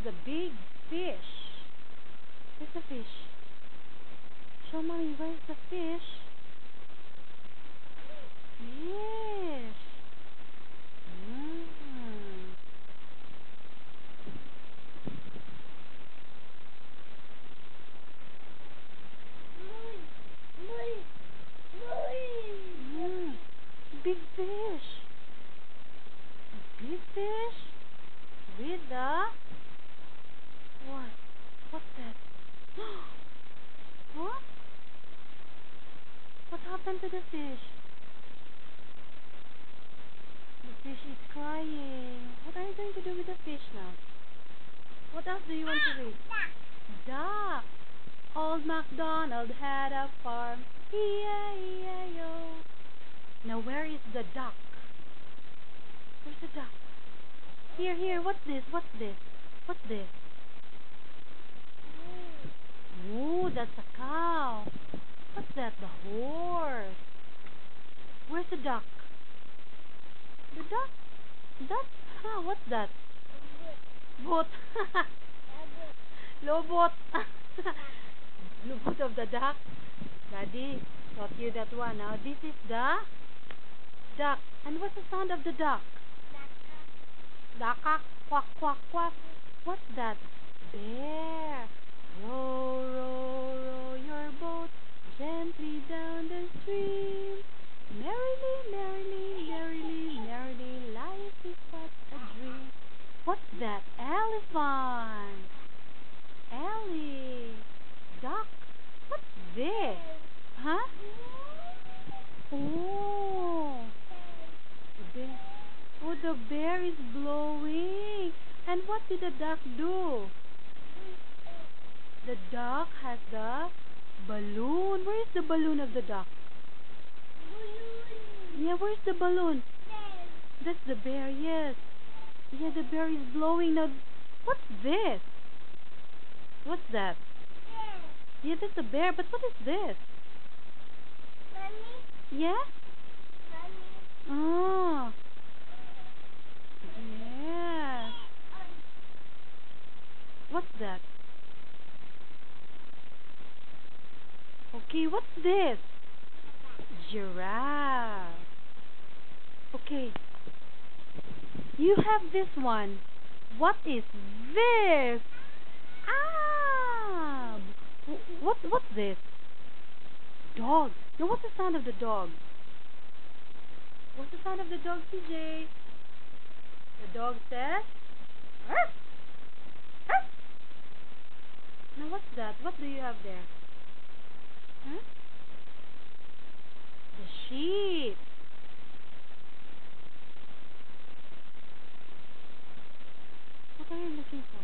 the big fish? Where's the fish? Show mommy, where's the fish? Fish. Mm. Mm. Big fish. A big fish with the what? What's that? Huh? What happened to the fish? The fish is crying. What are you going to do with the fish now? What else do you want to read? Duck. Old MacDonald had a farm. E-I-E-I-O. Now where is the duck? Where's the duck? Here. What's this? What's this? What's this? Oh, that's a cow. What's that? The horse. Where's the duck? The duck? That? What's that? Boat. Lobot. Lobot of the duck. Daddy taught you that one. Now this is the duck. And what's the sound of the duck? Daka. Quack, quack, quack. What's that? Bear. Row, row, row your boat gently down the stream. Merrily, merrily, merrily, merrily, life is but a dream. What's that? Elephant. Ellie. Duck. What's this? Huh? Oh. The bear. Oh, the bear is blowing. And what did the duck do? The duck has the balloon. Where is the balloon of the duck? Yeah, where's the balloon? That's the bear, yes. Yeah, the bear is blowing now. What's this? What's that? Yeah, that's a bear, but what is this? Yeah? Oh. Yeah. What's that? Okay, what's this? Giraffe. Okay. You have this one. What is this? Ah! What's this? Dog. Now what's the sound of the dog? What's the sound of the dog, CJ? The dog says, "Arf! Arf!" Now what's that? What do you have there? Huh? The sheep. What are you looking for?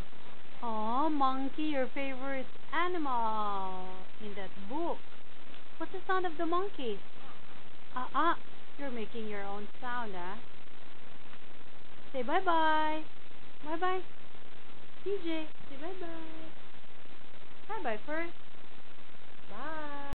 Oh, monkey, your favorite animal in that book. What's the sound of the monkey? You're making your own sound, huh? Say bye-bye. Bye-bye. CJ, say bye-bye. Bye-bye first.